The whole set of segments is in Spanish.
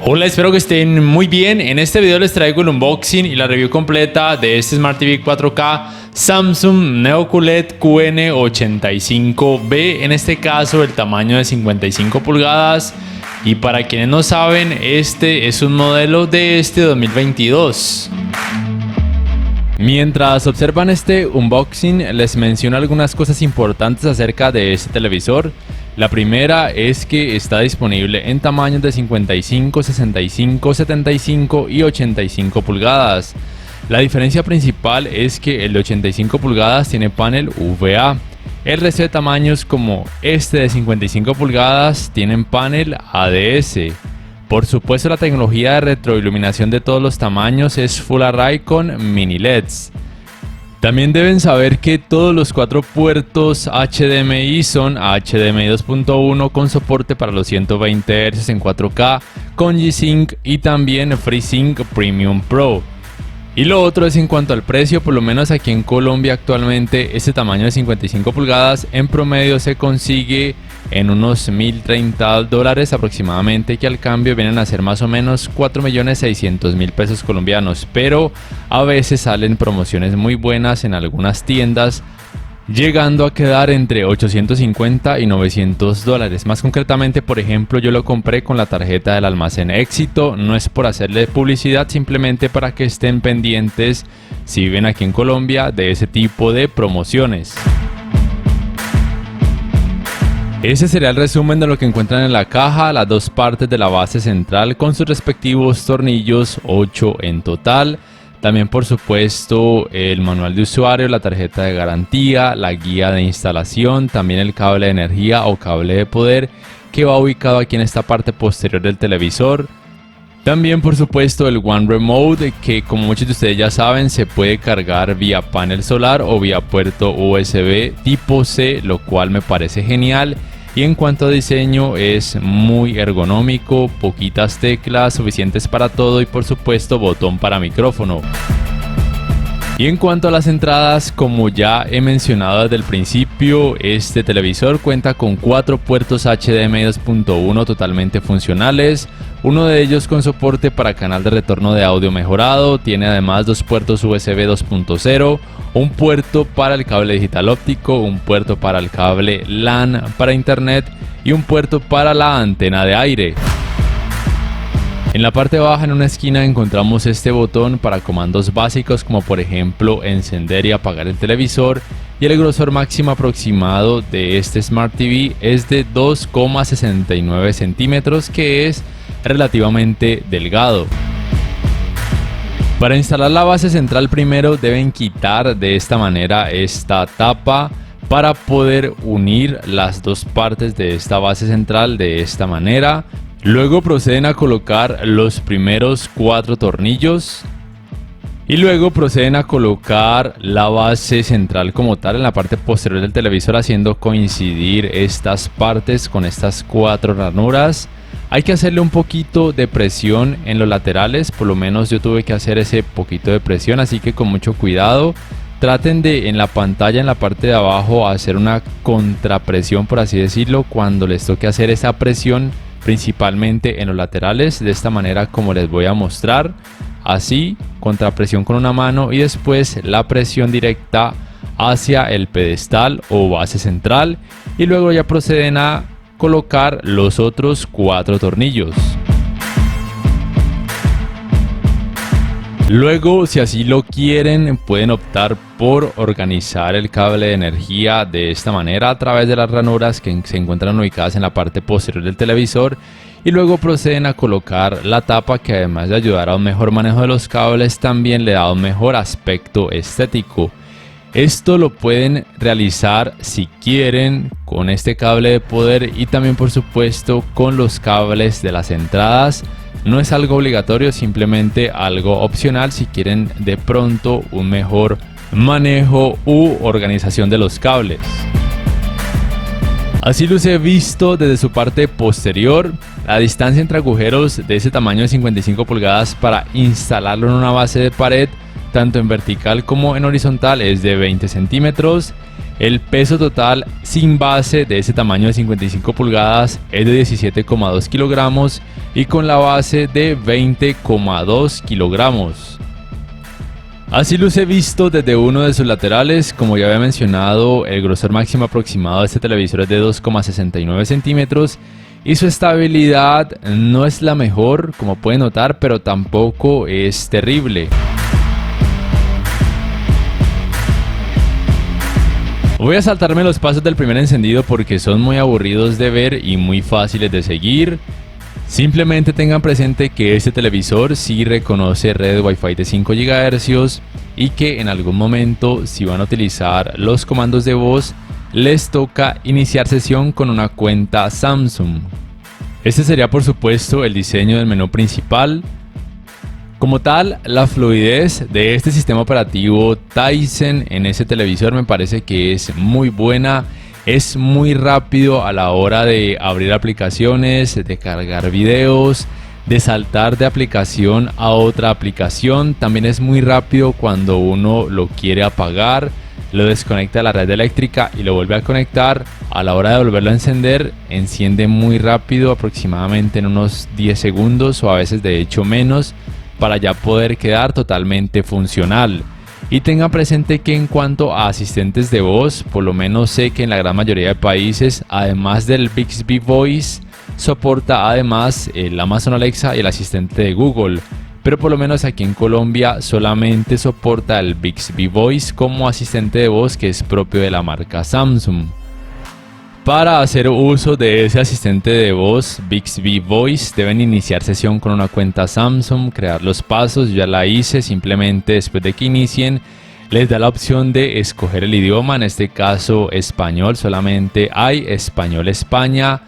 Hola, espero que estén muy bien. En este video les traigo el unboxing y la review completa de este Smart TV 4K Samsung Neo QLED QN85B, en este caso el tamaño de 55 pulgadas. Y para quienes no saben, este es un modelo de este 2022. Mientras observan este unboxing, les menciono algunas cosas importantes acerca de este televisor. La primera es que está disponible en tamaños de 55, 65, 75 y 85 pulgadas. La diferencia principal es que el de 85 pulgadas tiene panel VA. El resto de tamaños, como este de 55 pulgadas, tienen panel ADS. Por supuesto, la tecnología de retroiluminación de todos los tamaños es Full Array con mini LEDs. También deben saber que todos los 4 puertos HDMI son HDMI 2.1 con soporte para los 120 Hz en 4K con G-Sync y también FreeSync Premium Pro. Y lo otro es en cuanto al precio. Por lo menos aquí en Colombia actualmente este tamaño de 55 pulgadas en promedio se consigue en unos $1.030 aproximadamente, que al cambio vienen a ser más o menos 4.600.000 pesos colombianos, pero a veces salen promociones muy buenas en algunas tiendas, llegando a quedar entre 850 y $900. Más concretamente, por ejemplo, yo lo compré con la tarjeta del almacén Éxito. No es por hacerle publicidad, simplemente para que estén pendientes si viven aquí en Colombia de ese tipo de promociones. Ese sería el resumen de lo que encuentran en la caja: las dos partes de la base central con sus respectivos tornillos, 8 en total. También, por supuesto, el manual de usuario, la tarjeta de garantía, la guía de instalación, también el cable de energía o cable de poder, que va ubicado aquí en esta parte posterior del televisor. También, por supuesto, el One Remote, que como muchos de ustedes ya saben, se puede cargar vía panel solar o vía puerto USB tipo C, lo cual me parece genial. Y en cuanto a diseño, es muy ergonómico, poquitas teclas, suficientes para todo, y por supuesto botón para micrófono. Y en cuanto a las entradas, como ya he mencionado desde el principio, este televisor cuenta con 4 puertos HDMI 2.1 totalmente funcionales, uno de ellos con soporte para canal de retorno de audio mejorado. Tiene además 2 puertos USB 2.0, un puerto para el cable digital óptico, un puerto para el cable LAN para internet y un puerto para la antena de aire. En la parte baja, en una esquina, encontramos este botón para comandos básicos, como por ejemplo encender y apagar el televisor, y el grosor máximo aproximado de este Smart TV es de 2,69 centímetros, que es relativamente delgado. Para instalar la base central, primero deben quitar de esta manera esta tapa para poder unir las dos partes de esta base central de esta manera. Luego proceden a colocar los primeros 4 tornillos y luego proceden a colocar la base central como tal en la parte posterior del televisor, haciendo coincidir estas partes con estas 4 ranuras. Hay que hacerle un poquito de presión en los laterales, por lo menos yo tuve que hacer ese poquito de presión, así que con mucho cuidado. Traten de, en la pantalla, en la parte de abajo, hacer una contrapresión, por así decirlo, cuando les toque hacer esa presión, principalmente en los laterales, de esta manera como les voy a mostrar. Así, contrapresión con una mano y después la presión directa hacia el pedestal o base central, y luego ya proceden a colocar los otros 4 tornillos. Luego, si así lo quieren, pueden optar por organizar el cable de energía de esta manera a través de las ranuras que se encuentran ubicadas en la parte posterior del televisor, y luego proceden a colocar la tapa, que además de ayudar a un mejor manejo de los cables, también le da un mejor aspecto estético. Esto lo pueden realizar, si quieren, con este cable de poder y también, por supuesto, con los cables de las entradas. No es algo obligatorio, simplemente algo opcional si quieren de pronto un mejor manejo u organización de los cables. Así luce visto desde su parte posterior. La distancia entre agujeros de ese tamaño de 55 pulgadas para instalarlo en una base de pared, tanto en vertical como en horizontal, es de 20 centímetros. El peso total sin base de ese tamaño de 55 pulgadas es de 17,2 kilogramos y con la base de 20,2 kilogramos. Así luce visto desde uno de sus laterales. Como ya había mencionado, el grosor máximo aproximado de este televisor es de 2,69 centímetros y su estabilidad no es la mejor, como pueden notar, pero tampoco es terrible. Voy a saltarme los pasos del primer encendido porque son muy aburridos de ver y muy fáciles de seguir. Simplemente tengan presente que este televisor sí reconoce redes Wi-Fi de 5 GHz y que en algún momento, si van a utilizar los comandos de voz, les toca iniciar sesión con una cuenta Samsung. Este sería por supuesto el diseño del menú principal. Como tal, la fluidez de este sistema operativo Tizen en ese televisor me parece que es muy buena. Es muy rápido a la hora de abrir aplicaciones, de cargar videos, de saltar de aplicación a otra aplicación. También es muy rápido cuando uno lo quiere apagar, lo desconecta de la red eléctrica y lo vuelve a conectar. A la hora de volverlo a encender, enciende muy rápido, aproximadamente en unos 10 segundos o a veces de hecho menos, para ya poder quedar totalmente funcional. Y tengan presente que en cuanto a asistentes de voz, por lo menos sé que en la gran mayoría de países, además del Bixby Voice, soporta además el Amazon Alexa y el asistente de Google. Pero por lo menos aquí en Colombia solamente soporta el Bixby Voice como asistente de voz, que es propio de la marca Samsung. Para hacer uso de ese asistente de voz Bixby Voice deben iniciar sesión con una cuenta Samsung, crear los pasos. Yo ya la hice. Simplemente después de que inicien les da la opción de escoger el idioma, en este caso español. Solamente hay español España,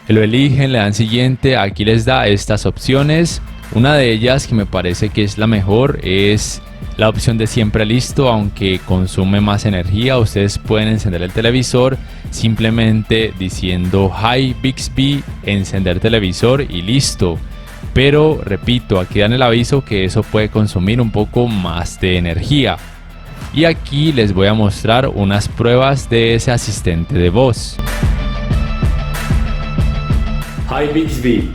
lo eligen, le dan siguiente. Aquí les da estas opciones. Una de ellas, que me parece que es la mejor, es la opción de siempre listo, aunque consume más energía. Ustedes pueden encender el televisor simplemente diciendo Hi Bixby, encender televisor y listo. Pero repito, aquí dan el aviso que eso puede consumir un poco más de energía. Y aquí les voy a mostrar unas pruebas de ese asistente de voz. Hi Bixby,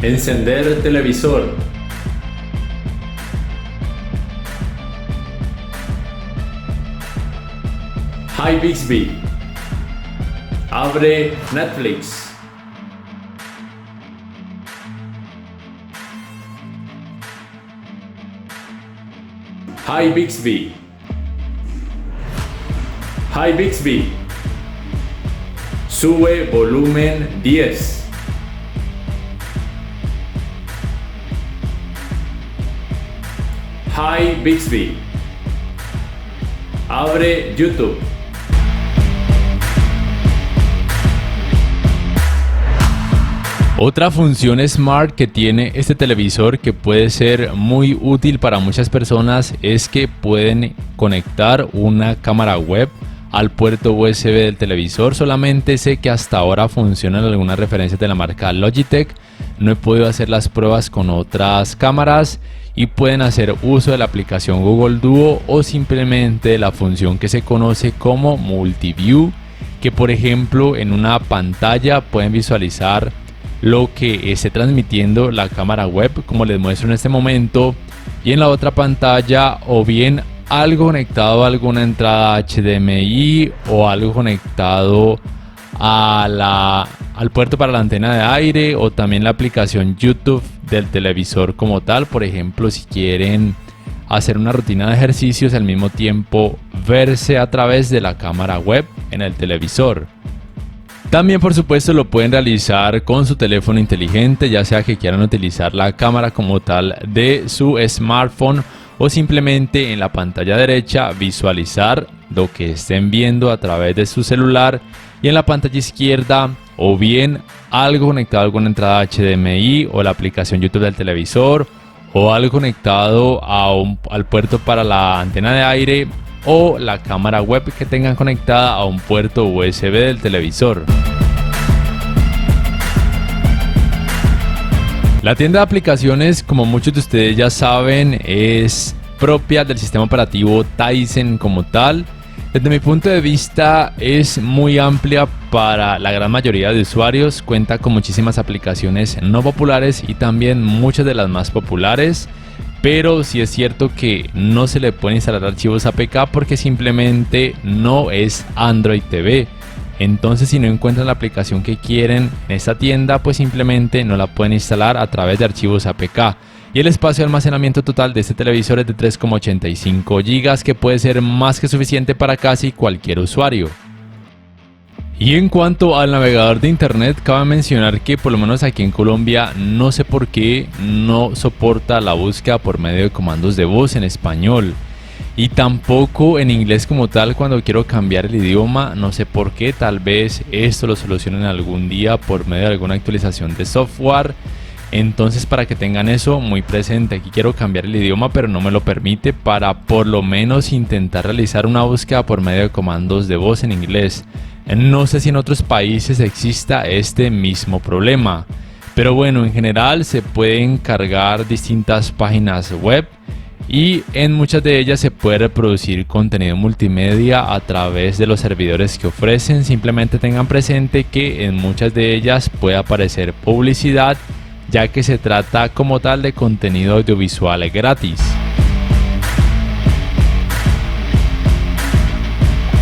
encender televisor. Hi Bixby, abre Netflix. Hi Bixby. Hi Bixby, sube volumen 10. Hi Bixby, abre YouTube. Otra función smart que tiene este televisor, que puede ser muy útil para muchas personas, es que pueden conectar una cámara web al puerto USB del televisor. Solamente sé que hasta ahora funcionan algunas referencias de la marca Logitech. No he podido hacer las pruebas con otras cámaras y pueden hacer uso de la aplicación Google Duo o simplemente la función que se conoce como Multiview, que por ejemplo en una pantalla pueden visualizar lo que esté transmitiendo la cámara web, como les muestro en este momento, y en la otra pantalla o bien algo conectado a alguna entrada HDMI o algo conectado al puerto para la antena de aire, o también la aplicación YouTube del televisor como tal. Por ejemplo, si quieren hacer una rutina de ejercicios al mismo tiempo verse a través de la cámara web en el televisor. También por supuesto lo pueden realizar con su teléfono inteligente, ya sea que quieran utilizar la cámara como tal de su smartphone o simplemente en la pantalla derecha visualizar lo que estén viendo a través de su celular, y en la pantalla izquierda o bien algo conectado a alguna entrada HDMI o la aplicación YouTube del televisor, o algo conectado al puerto para la antena de aire o la cámara web que tengan conectada a un puerto USB del televisor. La tienda de aplicaciones, como muchos de ustedes ya saben, es propia del sistema operativo Tizen como tal. Desde mi punto de vista es muy amplia para la gran mayoría de usuarios, cuenta con muchísimas aplicaciones no populares y también muchas de las más populares, pero sí es cierto que no se le pueden instalar archivos APK porque simplemente no es Android TV. Entonces si no encuentran la aplicación que quieren en esta tienda, pues simplemente no la pueden instalar a través de archivos APK. Y el espacio de almacenamiento total de este televisor es de 3,85 GB, que puede ser más que suficiente para casi cualquier usuario. Y en cuanto al navegador de internet, cabe mencionar que por lo menos aquí en Colombia no sé por qué no soporta la búsqueda por medio de comandos de voz en español. Y tampoco en inglés como tal cuando quiero cambiar el idioma, no sé por qué, tal vez esto lo solucionen algún día por medio de alguna actualización de software. Entonces para que tengan eso muy presente, aquí quiero cambiar el idioma pero no me lo permite para por lo menos intentar realizar una búsqueda por medio de comandos de voz en inglés. No sé si en otros países exista este mismo problema, pero bueno, en general se pueden cargar distintas páginas web y en muchas de ellas se puede reproducir contenido multimedia a través de los servidores que ofrecen. Simplemente tengan presente que en muchas de ellas puede aparecer publicidad, ya que se trata como tal de contenido audiovisual gratis.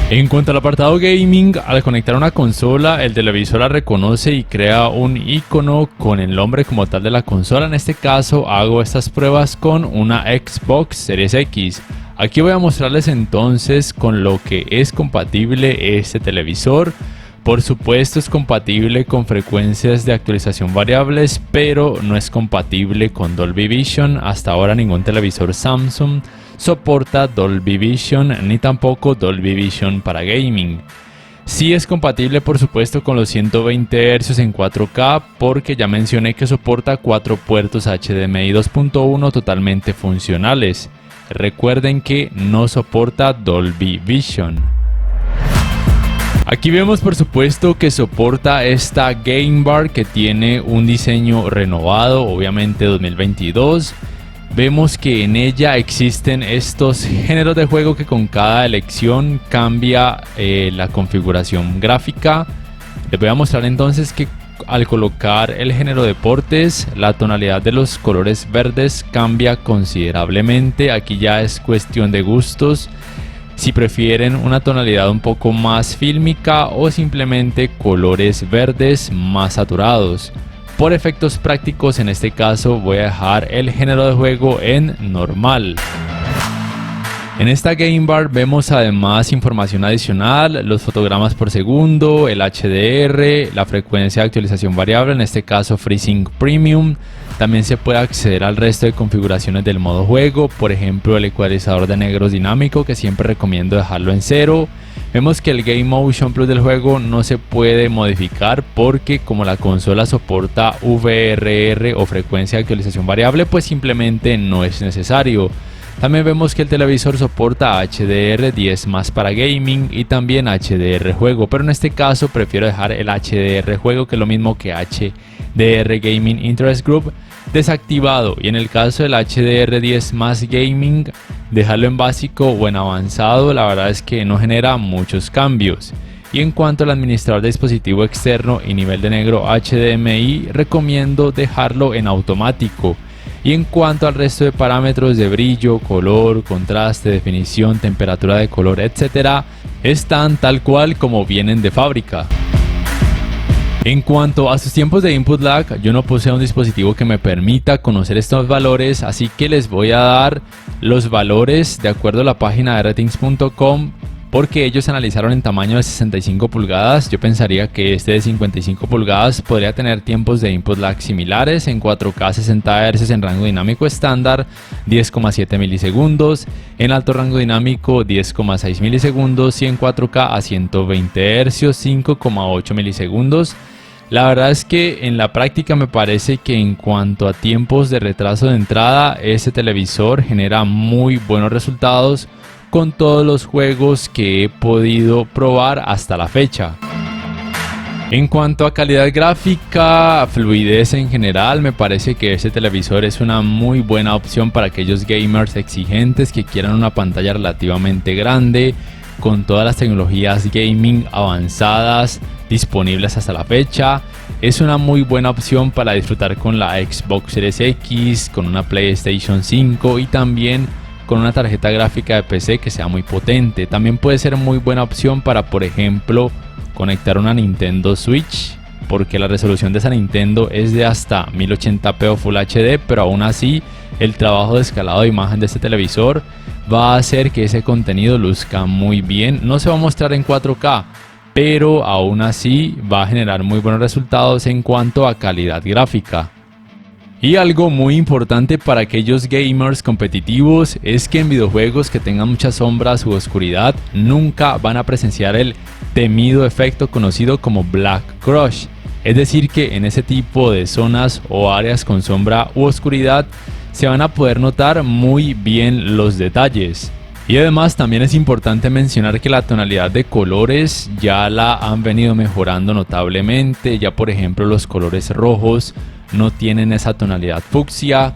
En cuanto al apartado gaming, al conectar una consola, el televisor la reconoce y crea un icono con el nombre como tal de la consola. En este caso hago estas pruebas con una Xbox Series X. Aquí voy a mostrarles entonces con lo que es compatible este televisor. Por supuesto es compatible con frecuencias de actualización variables, pero no es compatible con Dolby Vision. Hasta ahora ningún televisor Samsung soporta Dolby Vision ni tampoco Dolby Vision para gaming. Sí es compatible por supuesto con los 120 Hz en 4K porque ya mencioné que soporta 4 puertos HDMI 2.1 totalmente funcionales. Recuerden que no soporta Dolby Vision. Aquí vemos por supuesto que soporta esta Game Bar que tiene un diseño renovado, obviamente 2022. Vemos que en ella existen estos géneros de juego que con cada elección cambia la configuración gráfica. Les voy a mostrar entonces que al colocar el género deportes, la tonalidad de los colores verdes cambia considerablemente. Aquí ya es cuestión de gustos. Si prefieren una tonalidad un poco más fílmica o simplemente colores verdes más saturados. Por efectos prácticos en este caso voy a dejar el género de juego en normal. En esta Game Bar vemos además información adicional, los fotogramas por segundo, el HDR, la frecuencia de actualización variable, en este caso FreeSync Premium. También se puede acceder al resto de configuraciones del modo juego, por ejemplo el ecualizador de negros dinámico que siempre recomiendo dejarlo en 0. Vemos que el Game Motion Plus del juego no se puede modificar porque como la consola soporta VRR o frecuencia de actualización variable, pues simplemente no es necesario. También vemos que el televisor soporta HDR10+ para gaming y también HDR juego, pero en este caso prefiero dejar el HDR juego, que es lo mismo que HDR Gaming Interest Group, desactivado, y en el caso del HDR10+ gaming dejarlo en básico o en avanzado. La verdad es que no genera muchos cambios. Y en cuanto al administrador de dispositivo externo y nivel de negro HDMI, recomiendo dejarlo en automático. Y en cuanto al resto de parámetros de brillo, color, contraste, definición, temperatura de color, etc., están tal cual como vienen de fábrica. En cuanto a sus tiempos de input lag, yo no poseo un dispositivo que me permita conocer estos valores, así que les voy a dar los valores de acuerdo a la página de ratings.com, porque ellos analizaron en tamaño de 65 pulgadas. Yo pensaría que este de 55 pulgadas podría tener tiempos de input lag similares. En 4K 60 Hz en rango dinámico estándar 10,7 milisegundos, en alto rango dinámico 10,6 milisegundos y en 4K a 120 Hz 5,8 milisegundos. La verdad es que en la práctica me parece que en cuanto a tiempos de retraso de entrada, este televisor genera muy buenos resultados con todos los juegos que he podido probar hasta la fecha. En cuanto a calidad gráfica, fluidez en general, me parece que este televisor es una muy buena opción para aquellos gamers exigentes que quieran una pantalla relativamente grande, con todas las tecnologías gaming avanzadas disponibles hasta la fecha. Es una muy buena opción para disfrutar con la Xbox Series X, con una PlayStation 5 y también con una tarjeta gráfica de PC que sea muy potente. También puede ser muy buena opción para, por ejemplo, conectar una Nintendo Switch, porque la resolución de esa Nintendo es de hasta 1080p o Full HD, pero aún así el trabajo de escalado de imagen de este televisor va a hacer que ese contenido luzca muy bien. No se va a mostrar en 4K, pero aún así va a generar muy buenos resultados en cuanto a calidad gráfica. Y algo muy importante para aquellos gamers competitivos es que en videojuegos que tengan muchas sombras u oscuridad nunca van a presenciar el temido efecto conocido como Black Crush. Es decir, que en ese tipo de zonas o áreas con sombra u oscuridad se van a poder notar muy bien los detalles. Y además también es importante mencionar que la tonalidad de colores ya la han venido mejorando notablemente. Ya por ejemplo los colores rojos no tienen esa tonalidad fucsia,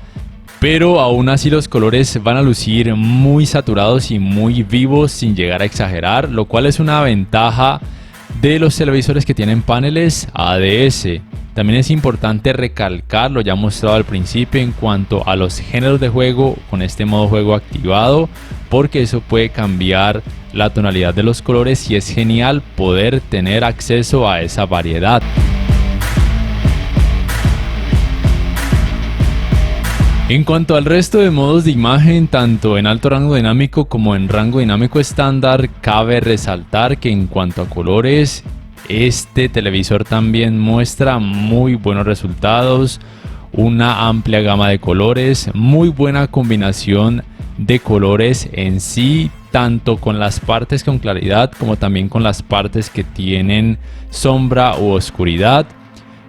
pero aún así los colores van a lucir muy saturados y muy vivos sin llegar a exagerar, lo cual es una ventaja de los televisores que tienen paneles ADS. También es importante recalcar lo ya mostrado al principio en cuanto a los géneros de juego con este modo juego activado, porque eso puede cambiar la tonalidad de los colores y es genial poder tener acceso a esa variedad. En cuanto al resto de modos de imagen, tanto en alto rango dinámico como en rango dinámico estándar, cabe resaltar que en cuanto a colores, este televisor también muestra muy buenos resultados, una amplia gama de colores, muy buena combinación de colores en sí, tanto con las partes con claridad como también con las partes que tienen sombra u oscuridad.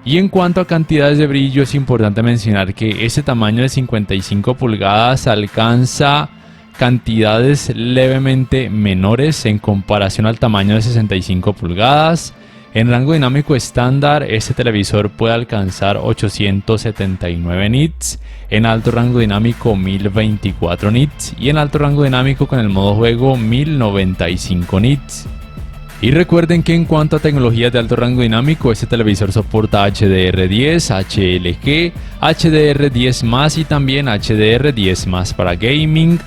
Y en cuanto a cantidades de brillo, es importante mencionar que ese tamaño de 55 pulgadas alcanza cantidades levemente menores en comparación al tamaño de 65 pulgadas. En rango dinámico estándar, este televisor puede alcanzar 879 nits, en alto rango dinámico 1024 nits y en alto rango dinámico con el modo juego 1095 nits. Y recuerden que en cuanto a tecnologías de alto rango dinámico, este televisor soporta HDR10, HLG, HDR10+, y también HDR10+ para gaming.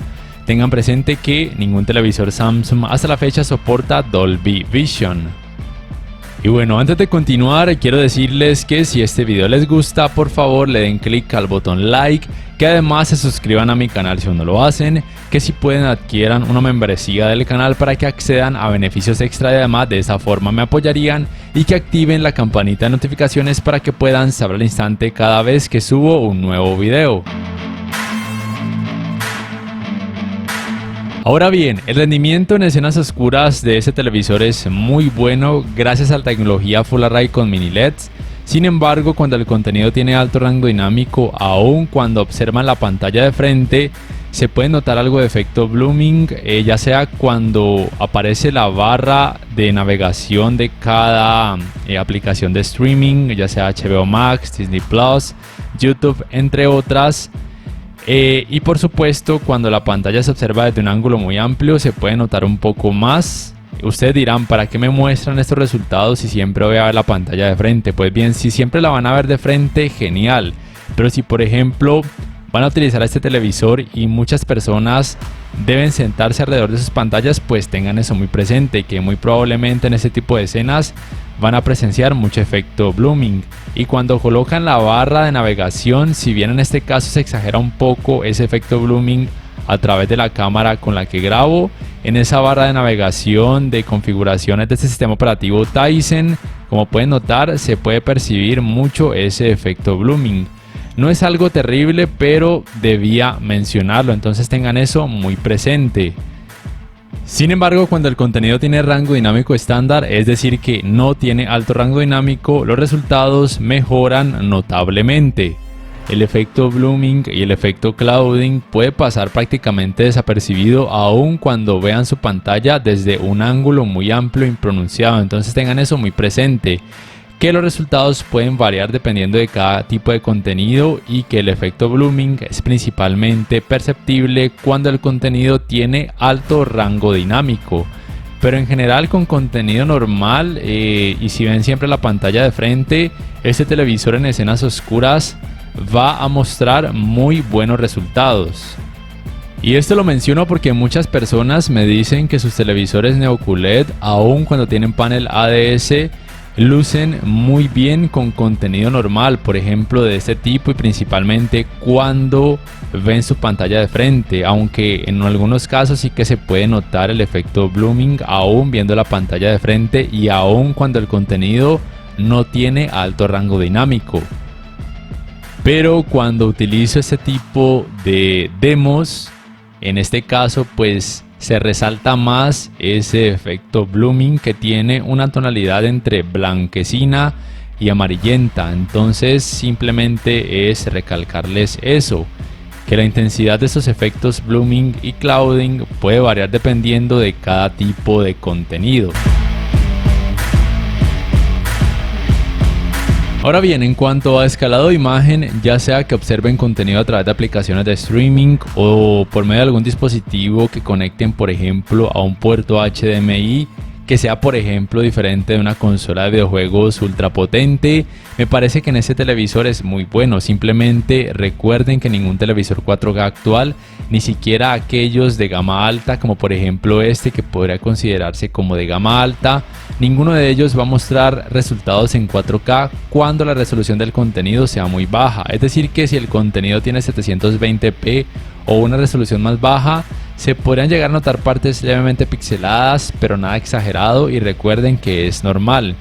Tengan presente que ningún televisor Samsung hasta la fecha soporta Dolby Vision. Y bueno, antes de continuar, quiero decirles que si este video les gusta, por favor le den clic al botón like, que además se suscriban a mi canal si aún no lo hacen, que si pueden adquieran una membresía del canal para que accedan a beneficios extra y además de esa forma me apoyarían, y que activen la campanita de notificaciones para que puedan saber al instante cada vez que subo un nuevo video. Ahora bien, el rendimiento en escenas oscuras de este televisor es muy bueno gracias a la tecnología Full Array con mini LEDs. Sin embargo, cuando el contenido tiene alto rango dinámico, aun cuando observan la pantalla de frente, se puede notar algo de efecto blooming, ya sea cuando aparece la barra de navegación de cada aplicación de streaming, ya sea HBO Max, Disney Plus, YouTube, entre otras. Y por supuesto, cuando la pantalla se observa desde un ángulo muy amplio, se puede notar un poco más. Ustedes dirán, ¿para qué me muestran estos resultados si siempre voy a ver la pantalla de frente? Pues bien, si siempre la van a ver de frente, genial. Pero si por ejemplo van a utilizar este televisor y muchas personas deben sentarse alrededor de sus pantallas, pues tengan eso muy presente, que muy probablemente en este tipo de escenas van a presenciar mucho efecto blooming. Y cuando colocan la barra de navegación, si bien en este caso se exagera un poco ese efecto blooming a través de la cámara con la que grabo, en esa barra de navegación de configuraciones de este sistema operativo Tizen, como pueden notar, se puede percibir mucho ese efecto blooming. No es algo terrible, pero debía mencionarlo, entonces tengan eso muy presente. Sin embargo, cuando el contenido tiene rango dinámico estándar, es decir que no tiene alto rango dinámico, los resultados mejoran notablemente. El efecto blooming y el efecto clouding puede pasar prácticamente desapercibido aun cuando vean su pantalla desde un ángulo muy amplio y pronunciado, entonces tengan eso muy presente, que los resultados pueden variar dependiendo de cada tipo de contenido y que el efecto blooming es principalmente perceptible cuando el contenido tiene alto rango dinámico, Pero en general con contenido normal y si ven siempre la pantalla de frente, este televisor en escenas oscuras va a mostrar muy buenos resultados. Y esto lo menciono porque muchas personas me dicen que sus televisores Neo QLED, aun cuando tienen panel ADS, lucen muy bien con contenido normal, por ejemplo de este tipo, y principalmente cuando ven su pantalla de frente, aunque en algunos casos sí que se puede notar el efecto blooming aún viendo la pantalla de frente y aún cuando el contenido no tiene alto rango dinámico. Pero cuando utilizo este tipo de demos, en este caso pues se resalta más ese efecto blooming que tiene una tonalidad entre blanquecina y amarillenta. Entonces simplemente es recalcarles eso, que la intensidad de estos efectos blooming y clouding puede variar dependiendo de cada tipo de contenido. Ahora bien, en cuanto a escalado de imagen, ya sea que observen contenido a través de aplicaciones de streaming o por medio de algún dispositivo que conecten, por ejemplo, a un puerto HDMI, que sea por ejemplo diferente de una consola de videojuegos ultra potente, me parece que en este televisor es muy bueno. Simplemente recuerden que ningún televisor 4K actual, ni siquiera aquellos de gama alta como por ejemplo este que podría considerarse como de gama alta, ninguno de ellos va a mostrar resultados en 4K cuando la resolución del contenido sea muy baja. Es decir, que si el contenido tiene 720p o una resolución más baja, se podrían llegar a notar partes levemente pixeladas, pero nada exagerado, y recuerden que es normal.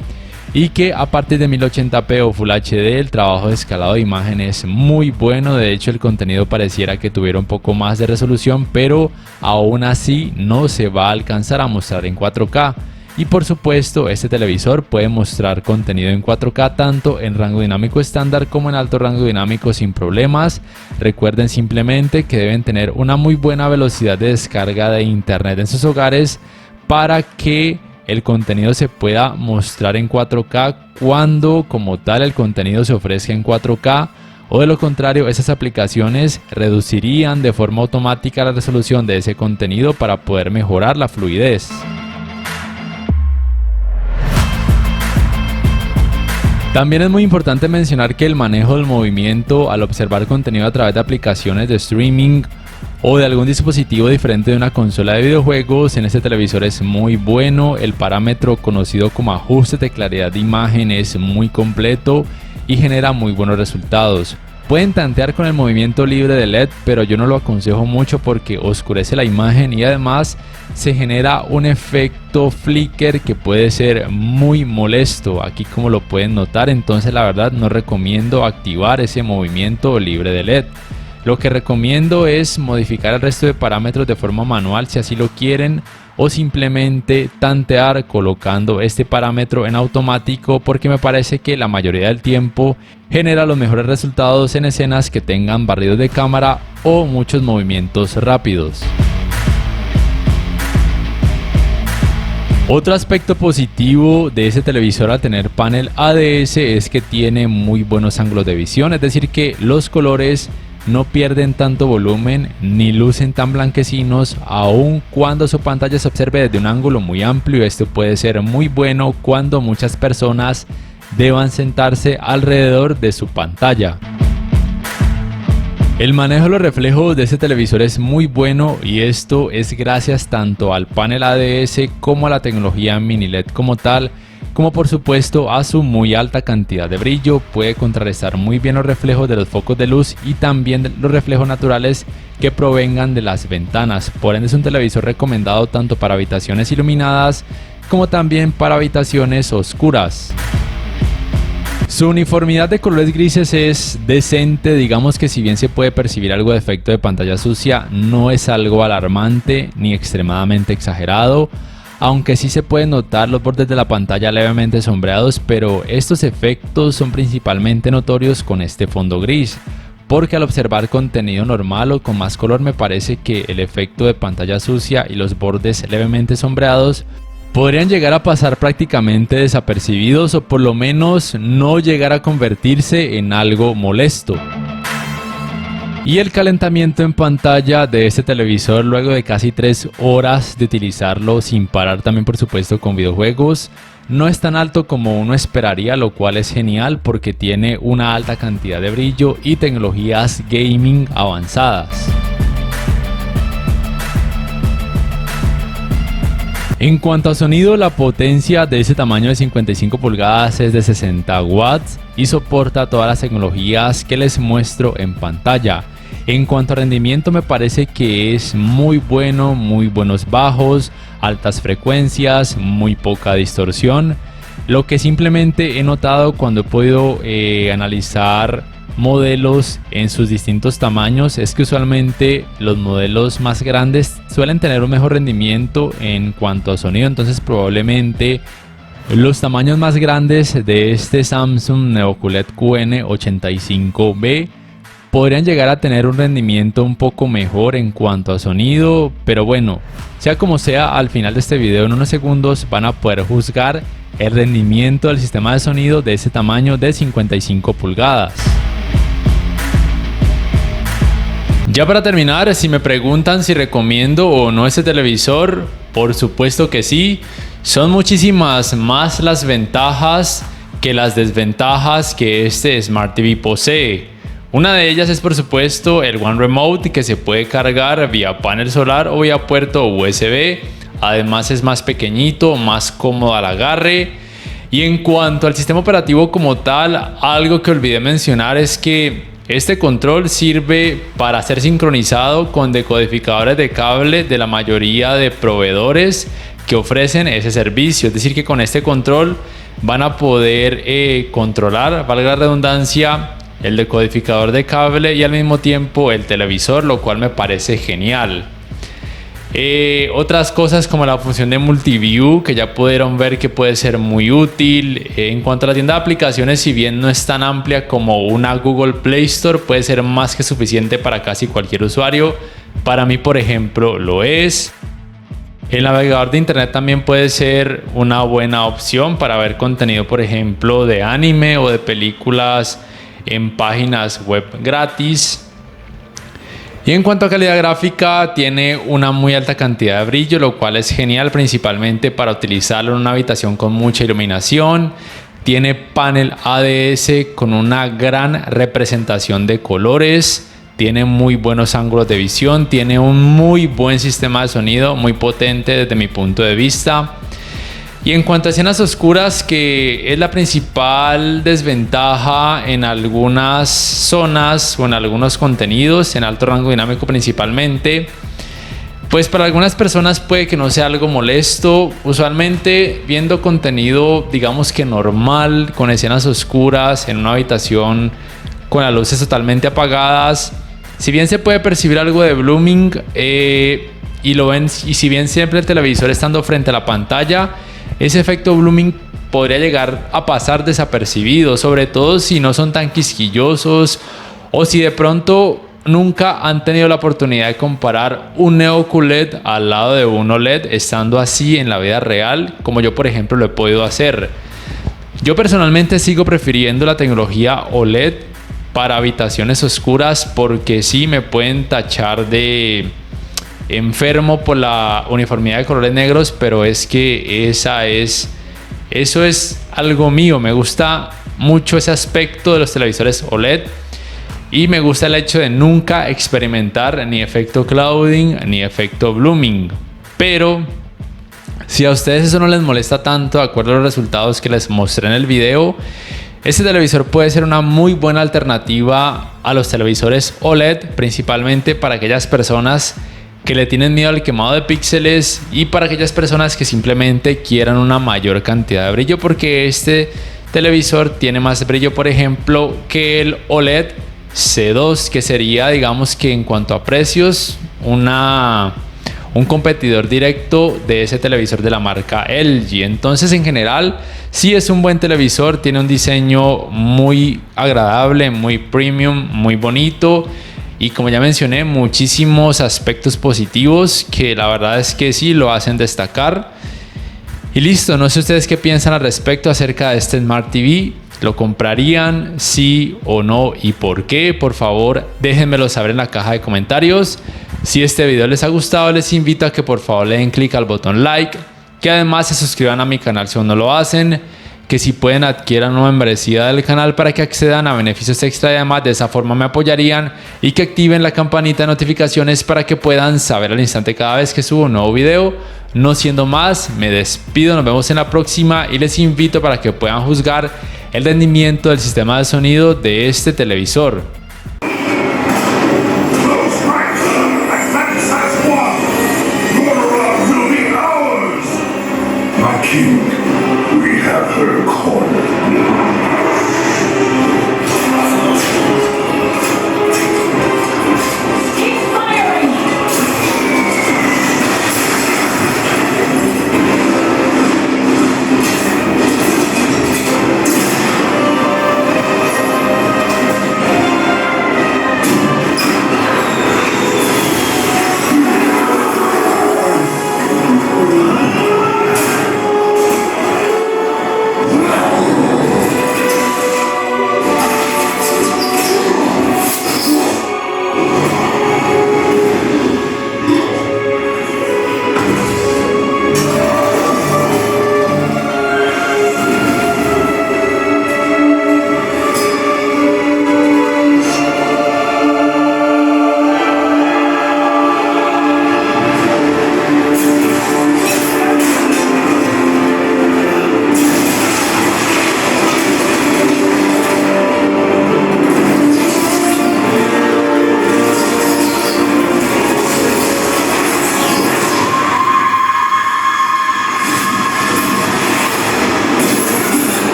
Y que a partir de 1080p o Full HD el trabajo de escalado de imagen es muy bueno. De hecho, el contenido pareciera que tuviera un poco más de resolución, pero aún así no se va a alcanzar a mostrar en 4K. Y por supuesto, este televisor puede mostrar contenido en 4K tanto en rango dinámico estándar como en alto rango dinámico sin problemas. Recuerden simplemente que deben tener una muy buena velocidad de descarga de internet en sus hogares para que el contenido se pueda mostrar en 4K cuando como tal el contenido se ofrezca en 4K. O de lo contrario, esas aplicaciones reducirían de forma automática la resolución de ese contenido para poder mejorar la fluidez. También es muy importante mencionar que el manejo del movimiento al observar contenido a través de aplicaciones de streaming o de algún dispositivo diferente de una consola de videojuegos en este televisor es muy bueno. El parámetro conocido como ajuste de claridad de imagen es muy completo y genera muy buenos resultados. Pueden tantear con el movimiento libre de LED, pero yo no lo aconsejo mucho porque oscurece la imagen y además se genera un efecto flicker que puede ser muy molesto, aquí como lo pueden notar. Entonces la verdad no recomiendo activar ese movimiento libre de LED. Lo que recomiendo es modificar el resto de parámetros de forma manual si así lo quieren, o simplemente tantear colocando este parámetro en automático, porque me parece que la mayoría del tiempo genera los mejores resultados en escenas que tengan barridos de cámara o muchos movimientos rápidos. Otro aspecto positivo de este televisor al tener panel ADS es que tiene muy buenos ángulos de visión, es decir que los colores no pierden tanto volumen ni lucen tan blanquecinos, aun cuando su pantalla se observe desde un ángulo muy amplio. Esto puede ser muy bueno cuando muchas personas deban sentarse alrededor de su pantalla. El manejo de los reflejos de este televisor es muy bueno y esto es gracias tanto al panel ADS como a la tecnología mini LED como tal, como por supuesto a su muy alta cantidad de brillo. Puede contrarrestar muy bien los reflejos de los focos de luz y también los reflejos naturales que provengan de las ventanas. Por ende es un televisor recomendado tanto para habitaciones iluminadas como también para habitaciones oscuras. Su uniformidad de colores grises es decente, digamos que si bien se puede percibir algo de efecto de pantalla sucia, no es algo alarmante ni extremadamente exagerado, aunque sí se pueden notar los bordes de la pantalla levemente sombreados, pero estos efectos son principalmente notorios con este fondo gris, porque al observar contenido normal o con más color me parece que el efecto de pantalla sucia y los bordes levemente sombreados podrían llegar a pasar prácticamente desapercibidos o por lo menos no llegar a convertirse en algo molesto. Y el calentamiento en pantalla de este televisor luego de casi 3 horas de utilizarlo sin parar, también por supuesto con videojuegos, no es tan alto como uno esperaría, lo cual es genial porque tiene una alta cantidad de brillo y tecnologías gaming avanzadas. En cuanto a sonido, la potencia de ese tamaño de 55 pulgadas es de 60 watts y soporta todas las tecnologías que les muestro en pantalla. En cuanto a rendimiento, me parece que es muy bueno, muy buenos bajos, altas frecuencias, muy poca distorsión. Lo que simplemente he notado cuando he podido analizar modelos en sus distintos tamaños es que usualmente los modelos más grandes suelen tener un mejor rendimiento en cuanto a sonido, entonces probablemente los tamaños más grandes de este Samsung Neo QLED QN85B podrían llegar a tener un rendimiento un poco mejor en cuanto a sonido, pero bueno, sea como sea, al final de este video en unos segundos van a poder juzgar el rendimiento del sistema de sonido de ese tamaño de 55 pulgadas. Ya para terminar, si me preguntan si recomiendo o no este televisor, por supuesto que sí. Son muchísimas más las ventajas que las desventajas que este Smart TV posee. Una de ellas es por supuesto el One Remote, que se puede cargar vía panel solar o vía puerto USB. Además es más pequeñito, más cómodo al agarre. Y en cuanto al sistema operativo como tal, algo que olvidé mencionar es que este control sirve para ser sincronizado con decodificadores de cable de la mayoría de proveedores que ofrecen ese servicio. Es decir, que con este control van a poder controlar, valga la redundancia, el decodificador de cable y al mismo tiempo el televisor, lo cual me parece genial. Otras cosas como la función de multiview, que ya pudieron ver que puede ser muy útil. En cuanto a la tienda de aplicaciones, si bien no es tan amplia como una Google Play Store, puede ser más que suficiente para casi cualquier usuario. Para mí, por ejemplo, lo es. El navegador de internet también puede ser una buena opción para ver contenido, por ejemplo, de anime o de películas en páginas web gratis. Y en cuanto a calidad gráfica, tiene una muy alta cantidad de brillo, lo cual es genial principalmente para utilizarlo en una habitación con mucha iluminación. Tiene panel ADS con una gran representación de colores. Tiene muy buenos ángulos de visión. Tiene un muy buen sistema de sonido, muy potente desde mi punto de vista. Y en cuanto a escenas oscuras, que es la principal desventaja en algunas zonas o en algunos contenidos, en alto rango dinámico principalmente, pues para algunas personas puede que no sea algo molesto. Usualmente viendo contenido, digamos que normal, con escenas oscuras, en una habitación con las luces totalmente apagadas, si bien se puede percibir algo de blooming y si bien siempre el televisor estando frente a la pantalla, ese efecto blooming podría llegar a pasar desapercibido, sobre todo si no son tan quisquillosos o si de pronto nunca han tenido la oportunidad de comparar un Neo QLED al lado de un OLED estando así en la vida real, como yo por ejemplo lo he podido hacer. Yo personalmente sigo prefiriendo la tecnología OLED para habitaciones oscuras porque sí me pueden tachar de enfermo por la uniformidad de colores negros, pero es que eso es algo mío. Me gusta mucho ese aspecto de los televisores OLED y me gusta el hecho de nunca experimentar ni efecto clouding ni efecto blooming. Pero si a ustedes eso no les molesta tanto, de acuerdo a los resultados que les mostré en el video, este televisor puede ser una muy buena alternativa a los televisores OLED, principalmente para aquellas personas que le tienen miedo al quemado de píxeles y para aquellas personas que simplemente quieran una mayor cantidad de brillo, porque este televisor tiene más brillo, por ejemplo, que el OLED C2, que sería, digamos que en cuanto a precios, un competidor directo de ese televisor de la marca LG. Entonces, en general, sí es un buen televisor, tiene un diseño muy agradable, muy premium, muy bonito. Y como ya mencioné, muchísimos aspectos positivos que la verdad es que sí lo hacen destacar. Y listo, no sé ustedes qué piensan al respecto acerca de este Smart TV. ¿Lo comprarían? ¿Sí o no? ¿Y por qué? Por favor, déjenmelo saber en la caja de comentarios. Si este video les ha gustado, les invito a que por favor le den clic al botón like, que además se suscriban a mi canal si aún no lo hacen, que si pueden adquieran una membresía del canal para que accedan a beneficios extra y además de esa forma me apoyarían, y que activen la campanita de notificaciones para que puedan saber al instante cada vez que subo un nuevo video. No siendo más, me despido, nos vemos en la próxima y les invito para que puedan juzgar el rendimiento del sistema de sonido de este televisor. We have her cornered.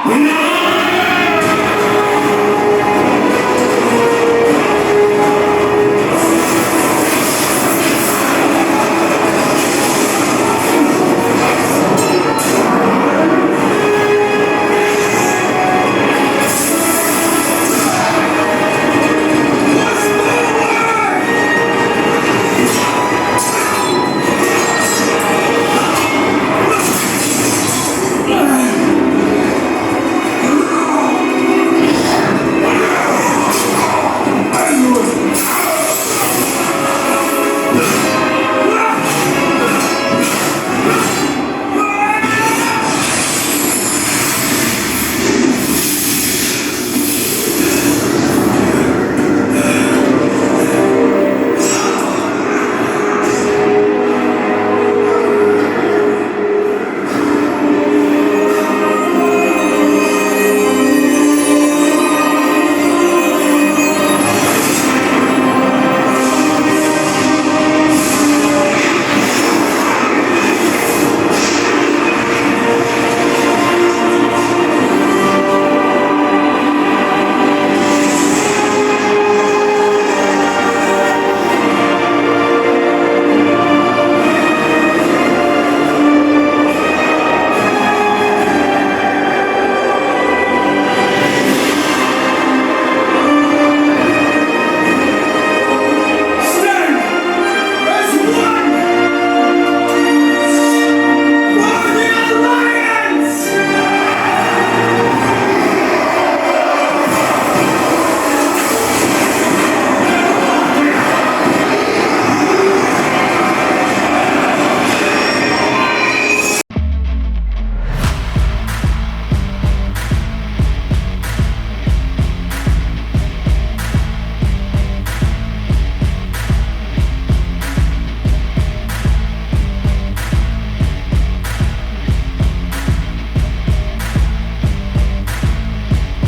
No!